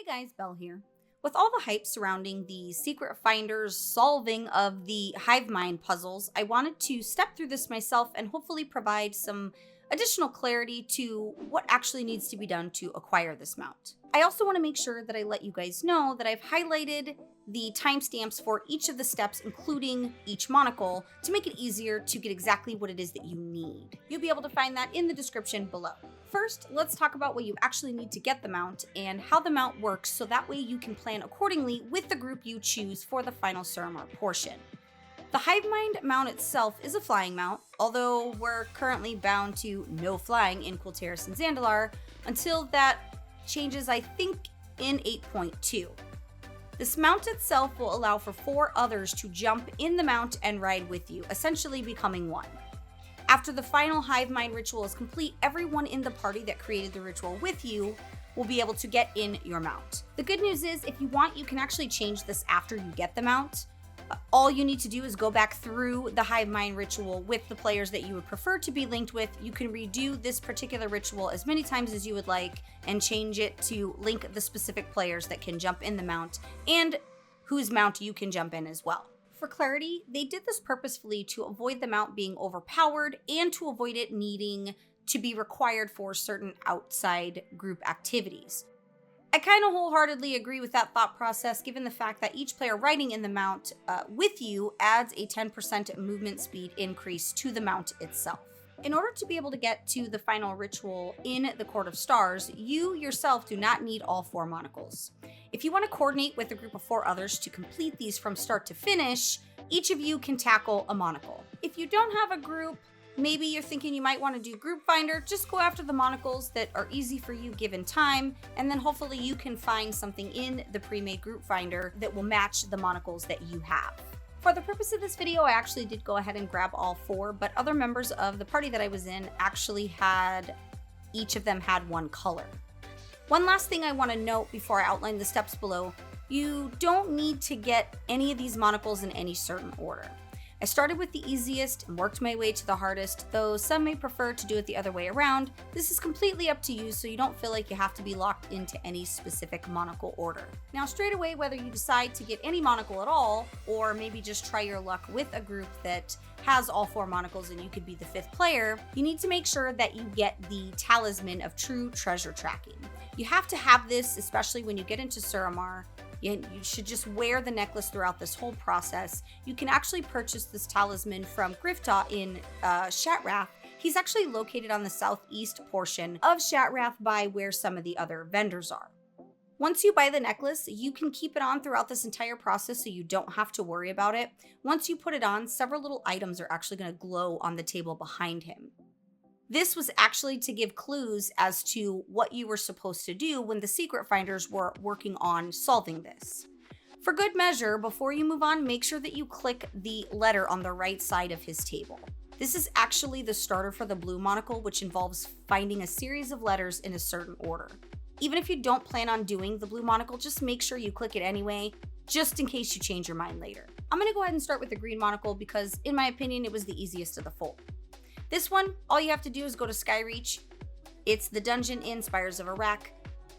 guys, Belle here. With all the hype surrounding the Secret Finder's solving of the Hivemind puzzles, I wanted to step through this myself and hopefully provide some additional clarity to what actually needs to be done to acquire this mount. I also want to make sure that I let you guys know that I've highlighted the timestamps for each of the steps, including each monocle, to make it easier to get exactly what it is that you need. You'll be able to find that in the description below. First, let's talk about what you actually need to get the mount and how the mount works, so that way you can plan accordingly with the group you choose for the final Suramar portion. The Hivemind mount itself is a flying mount, although we're currently bound to no flying in Kulteris and Zandalar until that changes, I think, in 8.2. This mount itself will allow for 4 others to jump in the mount and ride with you, essentially becoming one. After the final Hivemind ritual is complete, everyone in the party that created the ritual with you will be able to get in your mount. The good news is, if you want, you can actually change this after you get the mount. All you need to do is go back through the Hivemind ritual with the players that you would prefer to be linked with. You can redo this particular ritual as many times as you would like and change it to link the specific players that can jump in the mount and whose mount you can jump in as well. For clarity, they did this purposefully to avoid the mount being overpowered and to avoid it needing to be required for certain outside group activities. I kind of wholeheartedly agree with that thought process, given the fact that each player riding in the mount with you adds a 10% movement speed increase to the mount itself. In order to be able to get to the final ritual in the Court of Stars, you yourself do not need all 4 monocles. If you want to coordinate with a group of 4 others to complete these from start to finish, each of you can tackle a monocle. If you don't have a group, maybe you're thinking you might want to do Group Finder, just go after the monocles that are easy for you given time, and then hopefully you can find something in the pre-made Group Finder that will match the monocles that you have. For the purpose of this video, I actually did go ahead and grab all 4, but other members of the party that I was in actually each of them had 1 color. One last thing I want to note before I outline the steps below, you don't need to get any of these monocles in any certain order. I started with the easiest and worked my way to the hardest, though some may prefer to do it the other way around. This is completely up to you, so you don't feel like you have to be locked into any specific monocle order. Now, straight away, whether you decide to get any monocle at all, or maybe just try your luck with a group that has all 4 monocles and you could be the 5th player, you need to make sure that you get the Talisman of True Treasure Tracking. You have to have this, especially when you get into Suramar. You should just wear the necklace throughout this whole process. You can actually purchase this talisman from Grifta in Shatrath. He's actually located on the southeast portion of Shatrath by where some of the other vendors are. Once you buy the necklace, you can keep it on throughout this entire process, so you don't have to worry about it. Once you put it on, several little items are actually going to glow on the table behind him. This was actually to give clues as to what you were supposed to do when the Secret Finders were working on solving this. For good measure, before you move on, make sure that you click the letter on the right side of his table. This is actually the starter for the blue monocle, which involves finding a series of letters in a certain order. Even if you don't plan on doing the blue monocle, just make sure you click it anyway, just in case you change your mind later. I'm going to go ahead and start with the green monocle because, in my opinion, it was the easiest of the 4. This one, all you have to do is go to Skyreach. It's the dungeon in Spires of Iraq.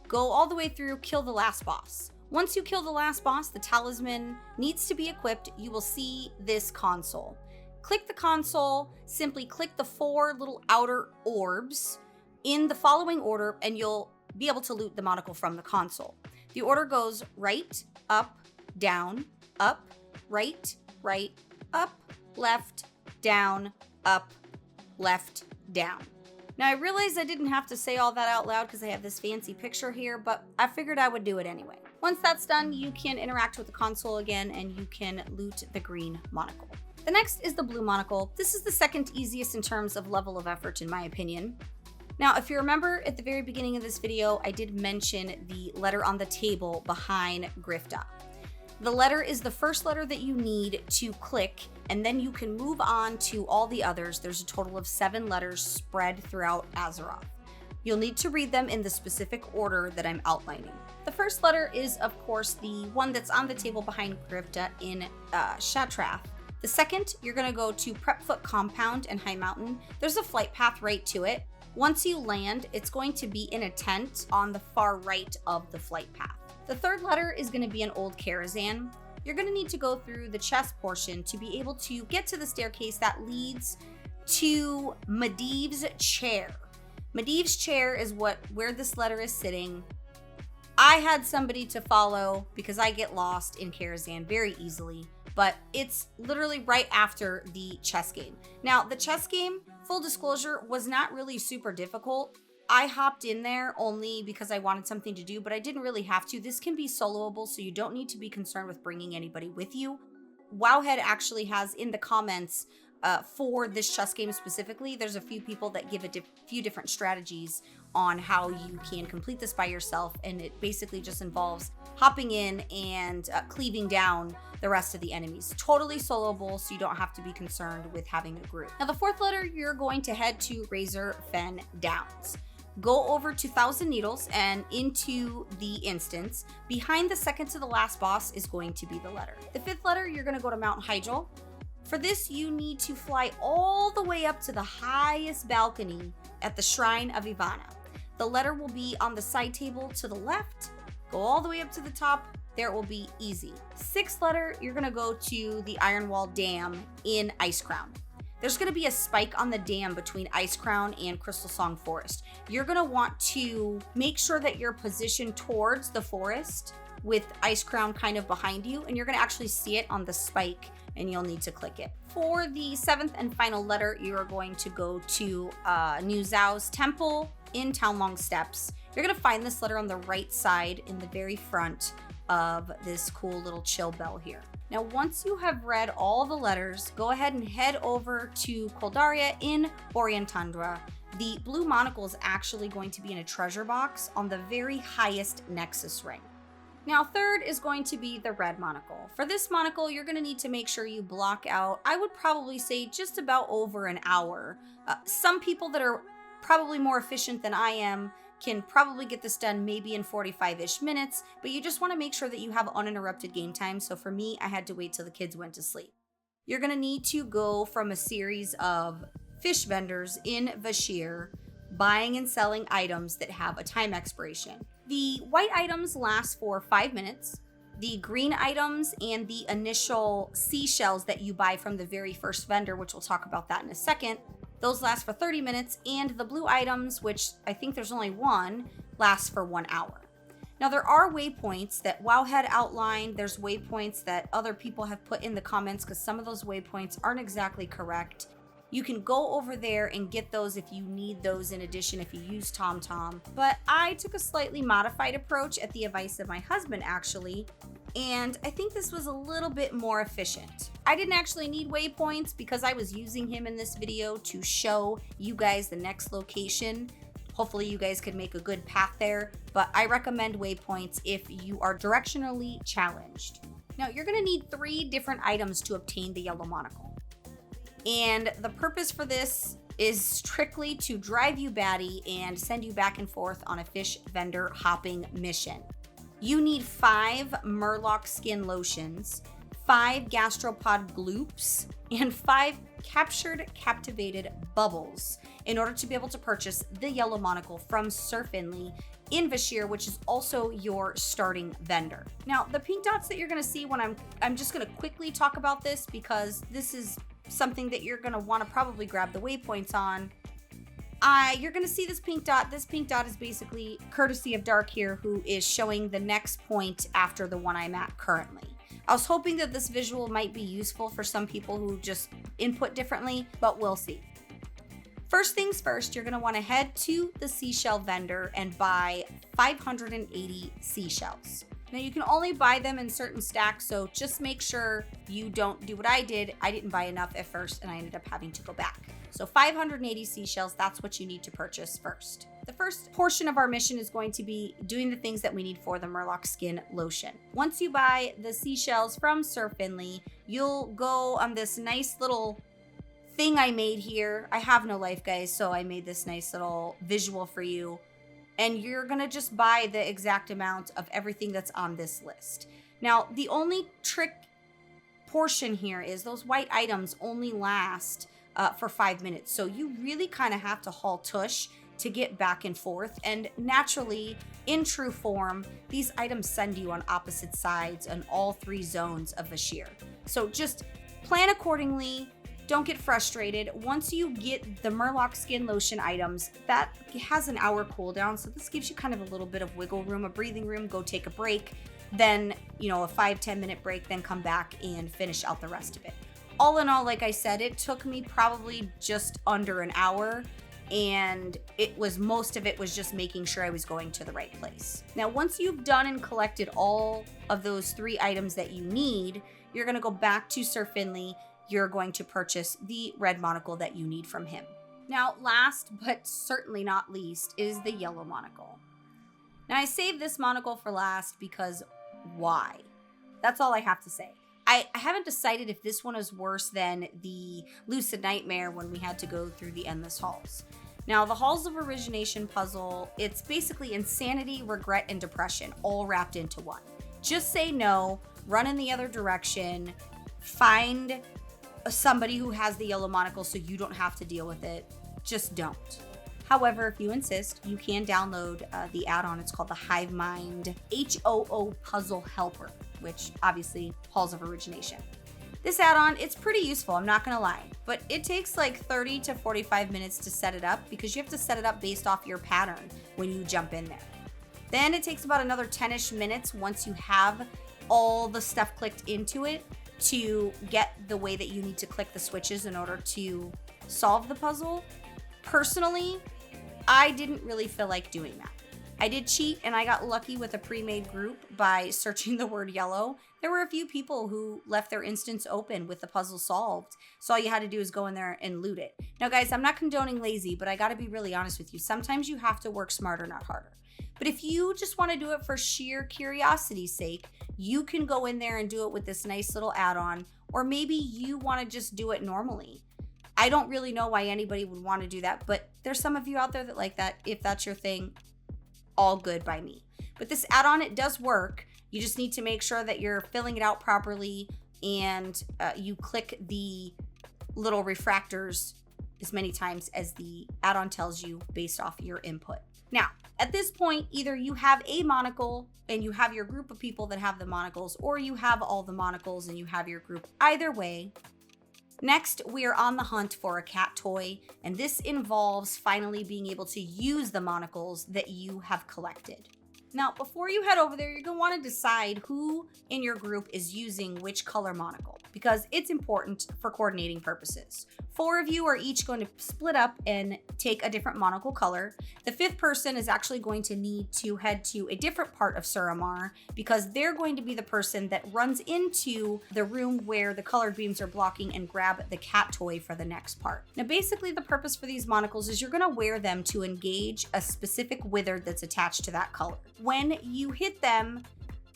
Go all the way through, kill the last boss. Once you kill the last boss, the talisman needs to be equipped. You will see this console. Click the console, simply click the 4 little outer orbs in the following order, and you'll be able to loot the monocle from the console. The order goes right, up, down, up, right, up, left, down, up, left, down. Now, I realized I didn't have to say all that out loud because I have this fancy picture here, but I figured I would do it anyway. Once that's done, you can interact with the console again and you can loot the green monocle. The next is the blue monocle. This is the second easiest in terms of level of effort, in my opinion. Now, if you remember at the very beginning of this video, I did mention the letter on the table behind Grifta. The letter is the first letter that you need to click, and then you can move on to all the others. There's a total of 7 letters spread throughout Azeroth. You'll need to read them in the specific order that I'm outlining. The first letter is, of course, the one that's on the table behind Grifta in Shatrath. The second, you're going to go to Prepfoot Compound in High Mountain. There's a flight path right to it. Once you land, it's going to be in a tent on the far right of the flight path. The third letter is going to be an old Karazhan. You're going to need to go through the chest portion to be able to get to the staircase that leads to Medivh's chair. Medivh's chair is where this letter is sitting. I had somebody to follow because I get lost in Karazhan very easily, but it's literally right after the chess game. Now, the chess game, full disclosure, was not really super difficult. I hopped in there only because I wanted something to do, but I didn't really have to. This can be soloable, so you don't need to be concerned with bringing anybody with you. Wowhead actually has in the comments for this chess game specifically, there's a few people that give a few different strategies on how you can complete this by yourself, and it basically just involves hopping in and cleaving down the rest of the enemies. Totally soloable, so you don't have to be concerned with having a group. Now, the fourth letter, you're going to head to Razor Fen Downs. Go over to Thousand Needles and into the instance. Behind the second to the last boss is going to be the letter. The fifth letter, you're going to go to Mount Hyjal. For this, you need to fly all the way up to the highest balcony at the Shrine of Ivana. The letter will be on the side table to the left. Go all the way up to the top. There it will be easy. Sixth letter, you're going to go to the Ironwall Dam in Icecrown. There's going to be a spike on the dam between Icecrown and Crystal Song Forest. You're going to want to make sure that you're positioned towards the forest with Icecrown kind of behind you, and you're going to actually see it on the spike, and you'll need to click it. For the seventh and final letter, you are going to go to New Zhao's temple in Townlong Steps. You're going to find this letter on the right side in the very front of this cool little chill bell here. Now, once you have read all the letters, go ahead and head over to Koldaria in Orientundra. The blue monocle is actually going to be in a treasure box on the very highest Nexus ring. Now, third is going to be the red monocle. For this monocle, you're going to need to make sure you block out, I would probably say, just about over an hour. Some people that are probably more efficient than I am can probably get this done maybe in 45-ish minutes, but you just want to make sure that you have uninterrupted game time. So for me, I had to wait till the kids went to sleep. You're going to need to go from a series of fish vendors in Vashir, buying and selling items that have a time expiration. The white items last for 5 minutes. The green items and the initial seashells that you buy from the very first vendor, which we'll talk about that in a second, those last for 30 minutes, and the blue items, which I think there's only one, lasts for 1 hour. Now, there are waypoints that Wowhead outlined. There's waypoints that other people have put in the comments because some of those waypoints aren't exactly correct. You can go over there and get those if you need those in addition if you use TomTom. But I took a slightly modified approach at the advice of my husband, actually, and I think this was a little bit more efficient. I didn't actually need waypoints because I was using him in this video to show you guys the next location. Hopefully you guys could make a good path there, but I recommend waypoints if you are directionally challenged. Now, you're gonna need 3 different items to obtain the yellow monocle. And the purpose for this is strictly to drive you batty and send you back and forth on a fish vendor hopping mission. You need 5 Murloc skin lotions, 5 gastropod gloops, and 5 captivated bubbles in order to be able to purchase the yellow monocle from Sir Finley in Vashir, which is also your starting vendor. Now, the pink dots that you're gonna see when I'm just gonna quickly talk about this because this is something that you're gonna wanna probably grab the waypoints on. You're gonna see this pink dot. This pink dot is basically courtesy of Dark here, who is showing the next point after the one I'm at currently. I was hoping that this visual might be useful for some people who just input differently, but we'll see. First things first, you're gonna wanna head to the seashell vendor and buy 580 seashells. Now, you can only buy them in certain stacks, so just make sure you don't do what I did. I didn't buy enough at first, and I ended up having to go back. So 580 seashells, that's what you need to purchase first. The first portion of our mission is going to be doing the things that we need for the Murloc skin lotion. Once you buy the seashells from Sir Finley, you'll go on this nice little thing I made here. I have no life, guys, so I made this nice little visual for you. And you're gonna just buy the exact amount of everything that's on this list. Now, the only trick portion here is those white items only last for 5 minutes. So you really kind of have to haul tush to get back and forth. And naturally, in true form, these items send you on opposite sides on all 3 zones of the shear. So just plan accordingly. Don't get frustrated. Once you get the Murloc skin lotion items, that has an hour cooldown. So this gives you kind of a little bit of wiggle room, a breathing room, go take a break. Then, a 5-10 minute break, then come back and finish out the rest of it. All in all, like I said, it took me probably just under an hour, and most of it was just making sure I was going to the right place. Now, once you've done and collected all of those 3 items that you need, you're going to go back to Sir Finley. You're going to purchase the red monocle that you need from him. Now, last but certainly not least is the yellow monocle. Now, I saved this monocle for last because why? That's all I have to say. I haven't decided if this one is worse than the Lucid Nightmare when we had to go through the Endless Halls. Now, the Halls of Origination puzzle, it's basically insanity, regret, and depression all wrapped into one. Just say no, run in the other direction, find somebody who has the yellow monocle so you don't have to deal with it. Just don't. However, if you insist, you can download the add-on. It's called the Hivemind HOO Puzzle Helper, which obviously Halls of Origination. This add-on, it's pretty useful, I'm not gonna lie, but it takes like 30 to 45 minutes to set it up because you have to set it up based off your pattern when you jump in there. Then it takes about another 10-ish minutes once you have all the stuff clicked into it to get the way that you need to click the switches in order to solve the puzzle. Personally, I didn't really feel like doing that. I did cheat and I got lucky with a pre-made group by searching the word yellow. There were a few people who left their instance open with the puzzle solved. So all you had to do is go in there and loot it. Now guys, I'm not condoning lazy, but I gotta be really honest with you. Sometimes you have to work smarter, not harder. But if you just wanna do it for sheer curiosity's sake, you can go in there and do it with this nice little add-on, or maybe you wanna just do it normally. I don't really know why anybody would want to do that, but there's some of you out there that like that. If that's your thing, all good by me. But this add-on, it does work. You just need to make sure that you're filling it out properly and you click the little refractors as many times as the add-on tells you based off your input. Now, at this point, either you have a monocle and you have your group of people that have the monocles, or you have all the monocles and you have your group. Either way, next, we are on the hunt for a cat toy, and this involves finally being able to use the monocles that you have collected. Now, before you head over there, you're gonna wanna decide who in your group is using which color monocle, because it's important for coordinating purposes. 4 of you are each going to split up and take a different monocle color. The 5th person is actually going to need to head to a different part of Suramar because they're going to be the person that runs into the room where the colored beams are blocking and grab the cat toy for the next part. Now, basically the purpose for these monocles is you're gonna wear them to engage a specific wizard that's attached to that color. When you hit them,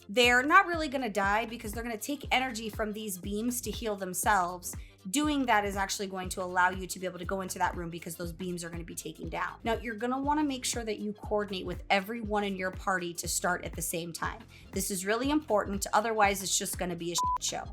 they're not really gonna die because they're gonna take energy from these beams to heal themselves. Doing that is actually going to allow you to be able to go into that room because those beams are going to be taken down. Now, you're going to want to make sure that you coordinate with everyone in your party to start at the same time. This is really important, otherwise it's just going to be a shit show.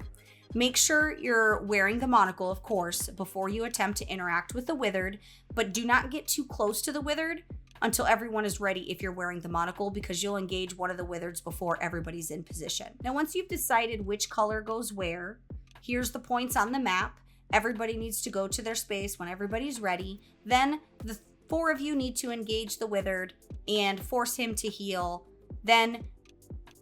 Make sure you're wearing the monocle, of course, before you attempt to interact with the withered, but do not get too close to the withered until everyone is ready if you're wearing the monocle, because you'll engage one of the withereds before everybody's in position. Now, once you've decided which color goes where, here's the points on the map. Everybody needs to go to their space when everybody's ready. Then the 4 of you need to engage the withered and force him to heal. Then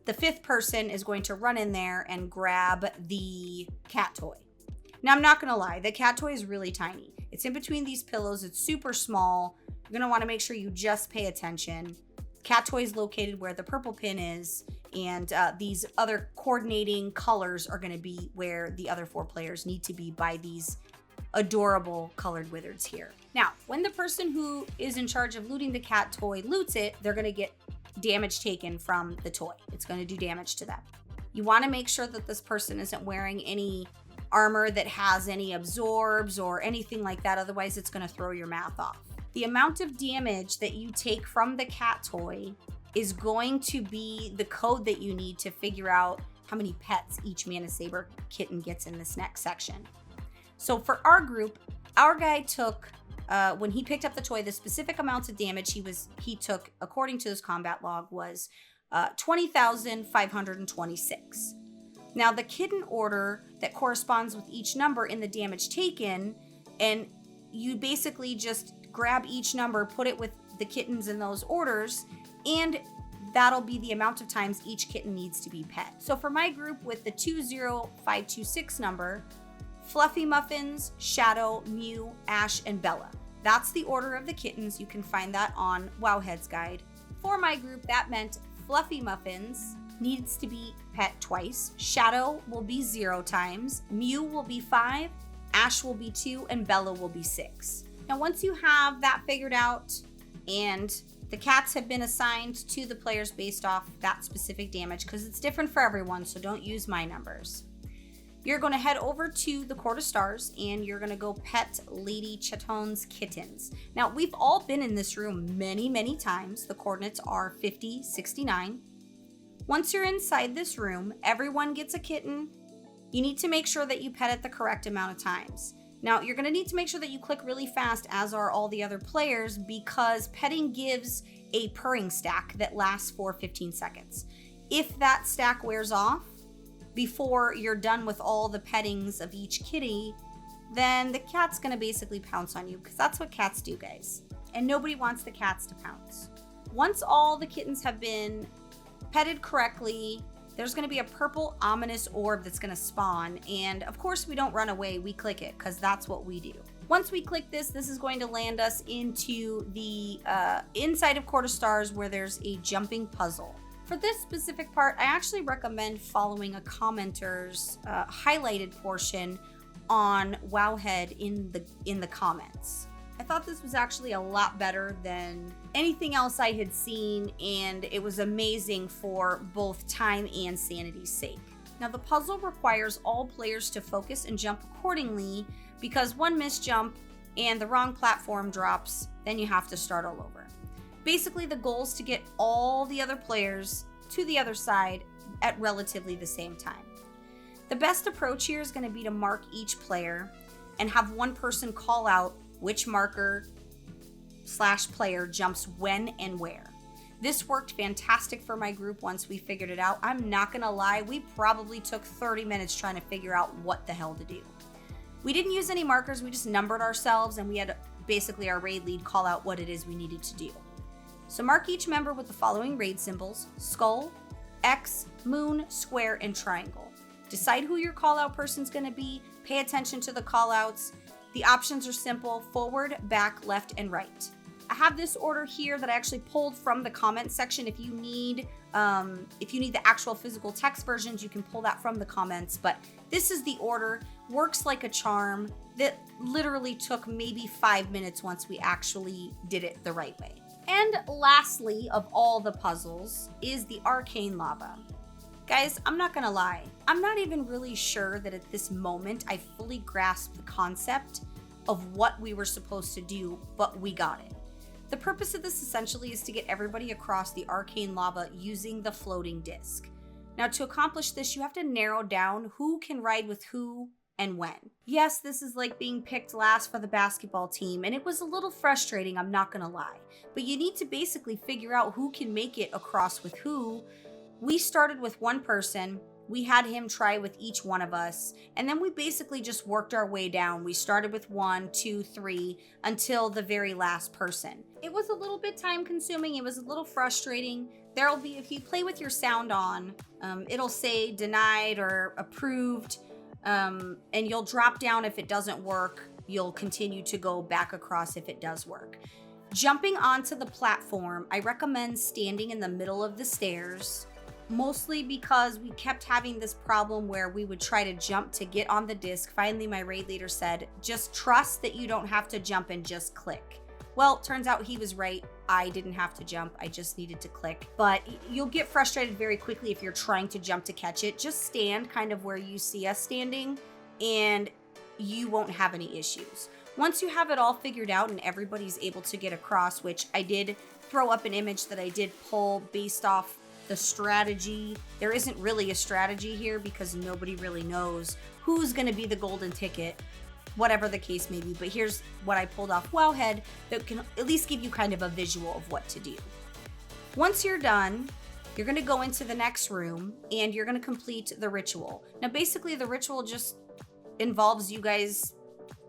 the 5th person is going to run in there and grab the cat toy. Now, I'm not gonna lie, the cat toy is really tiny. It's in between these pillows, it's super small. You're gonna wanna make sure you just pay attention. Cat toy is located where the purple pin is, and these other coordinating colors are gonna be where the other 4 players need to be by these adorable colored wizards here. Now, when the person who is in charge of looting the cat toy loots it, they're gonna get damage taken from the toy. It's gonna do damage to them. You wanna make sure that this person isn't wearing any armor that has any absorbs or anything like that, otherwise it's gonna throw your math off. The amount of damage that you take from the cat toy is going to be the code that you need to figure out how many pets each Mana Saber kitten gets in this next section. So for our group, our guy took when he picked up the toy, the specific amounts of damage he took, according to his combat log, was 20,526. Now, the kitten order that corresponds with each number in the damage taken, and you basically just grab each number, put it with the kittens in those orders, and that'll be the amount of times each kitten needs to be pet. So for my group with the 20526 number, Fluffy Muffins, Shadow, Mew, Ash, and Bella. That's the order of the kittens. You can find that on Wowhead's guide. For my group, that meant Fluffy Muffins needs to be pet twice. Shadow will be 0 times. Mew will be 5. Ash will be 2. And Bella will be 6. Now, once you have that figured out and the cats have been assigned to the players based off that specific damage, because it's different for everyone, so don't use my numbers. You're going to head over to the Court of Stars and you're going to go pet Lady Chaton's kittens. Now, we've all been in this room many, many times. The coordinates are 50, 69. Once you're inside this room, everyone gets a kitten. You need to make sure that you pet it the correct amount of times. Now, you're going to need to make sure that you click really fast, as are all the other players, because petting gives a purring stack that lasts for 15 seconds. If that stack wears off before you're done with all the pettings of each kitty, then the cat's going to basically pounce on you, because that's what cats do, guys. And nobody wants the cats to pounce. Once all the kittens have been petted correctly, there's going to be a purple ominous orb that's going to spawn, and of course we don't run away, we click it, because that's what we do. Once we click this is going to land us into the inside of Court of Stars, where there's a jumping puzzle. For this specific part, I actually recommend following a commenter's highlighted portion on Wowhead in the comments. I thought this was actually a lot better than anything else I had seen, and it was amazing for both time and sanity's sake. Now, the puzzle requires all players to focus and jump accordingly, because one missed jump and the wrong platform drops, then you have to start all over. Basically, the goal is to get all the other players to the other side at relatively the same time. The best approach here is going to be to mark each player and have one person call out which marker/player jumps when and where. This worked fantastic for my group once we figured it out. I'm not gonna lie, we probably took 30 minutes trying to figure out what the hell to do. We didn't use any markers, we just numbered ourselves, and we had basically our raid lead call out what it is we needed to do. So mark each member with the following raid symbols: skull, X, moon, square, and triangle. Decide who your call out person's gonna be, pay attention to the call outs. The options are simple: forward, back, left, and right. I have this order here that I actually pulled from the comment section. If you need the actual physical text versions, you can pull that from the comments. But this is the order. Works like a charm. That literally took maybe 5 minutes once we actually did it the right way. And lastly, of all the puzzles, is the Arcane Lava. Guys, I'm not gonna lie, I'm not even really sure that at this moment I fully grasped the concept of what we were supposed to do, but we got it. The purpose of this essentially is to get everybody across the Arcane Lava using the floating disc. Now, to accomplish this, you have to narrow down who can ride with who and when. Yes, this is like being picked last for the basketball team, and it was a little frustrating, I'm not gonna lie. But you need to basically figure out who can make it across with who. We started with one person, we had him try with each one of us, and then we basically just worked our way down. We started with 1, 2, 3, until the very last person. It was a little bit time consuming, it was a little frustrating. There'll be, if you play with your sound on, it'll say denied or approved, and you'll drop down if it doesn't work. You'll continue to go back across if it does work. Jumping onto the platform, I recommend standing in the middle of the stairs, mostly because we kept having this problem where we would try to jump to get on the disc. Finally, my raid leader said, just trust that you don't have to jump and just click. Well, turns out he was right. I didn't have to jump, I just needed to click. But you'll get frustrated very quickly if you're trying to jump to catch it. Just stand kind of where you see us standing and you won't have any issues. Once you have it all figured out and everybody's able to get across, which I did throw up an image that I did pull based off the strategy. There isn't really a strategy here because nobody really knows who's going to be the golden ticket whatever the case may be. But here's what I pulled off Wowhead that can at least give you kind of a visual of what to do. Once you're done, you're going to go into the next room and you're going to complete the ritual. Now, basically, the ritual just involves you guys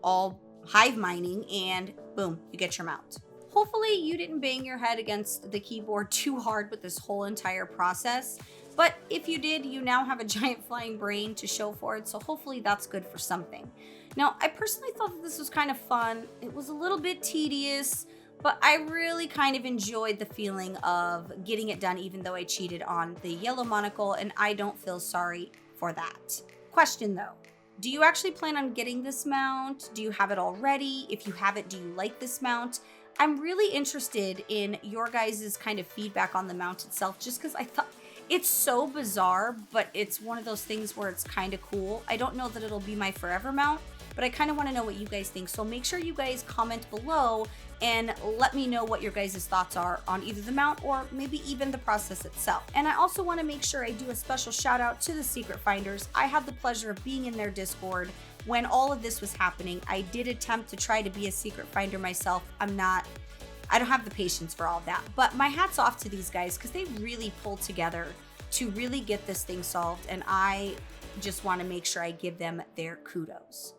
all hive mining, and boom, you get your mount. Hopefully, you didn't bang your head against the keyboard too hard with this whole entire process. But if you did, you now have a giant flying brain to show for it, so hopefully that's good for something. Now, I personally thought that this was kind of fun. It was a little bit tedious, but I really kind of enjoyed the feeling of getting it done, even though I cheated on the yellow monocle, and I don't feel sorry for that. Question though, do you actually plan on getting this mount? Do you have it already? If you have it, do you like this mount? I'm really interested in your guys' kind of feedback on the mount itself, just because I thought it's so bizarre, but it's one of those things where it's kind of cool. I don't know that it'll be my forever mount, but I kind of want to know what you guys think. So make sure you guys comment below and let me know what your guys' thoughts are on either the mount or maybe even the process itself. And I also want to make sure I do a special shout out to the secret finders. I had the pleasure of being in their Discord when all of this was happening. I did attempt to try to be a secret finder myself. I don't have the patience for all of that, but my hat's off to these guys because they really pulled together to really get this thing solved, and I just want to make sure I give them their kudos.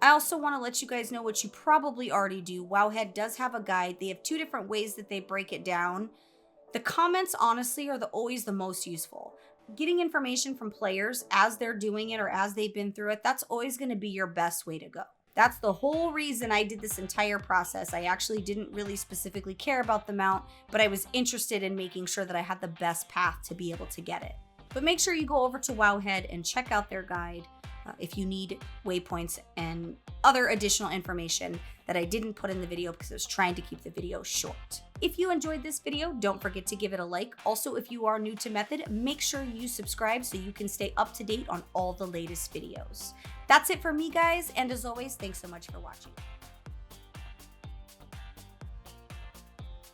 I also want to let you guys know what you probably already do. Wowhead does have a guide. They have 2 different ways that they break it down. The comments, honestly, are always the most useful. Getting information from players as they're doing it or as they've been through it, that's always going to be your best way to go. That's the whole reason I did this entire process. I actually didn't really specifically care about the mount, but I was interested in making sure that I had the best path to be able to get it. But make sure you go over to Wowhead and check out their guide if you need waypoints and other additional information that I didn't put in the video because I was trying to keep the video short. If you enjoyed this video, don't forget to give it a like. Also, if you are new to Method, make sure you subscribe so you can stay up to date on all the latest videos. That's it for me, guys, and as always, thanks so much for watching.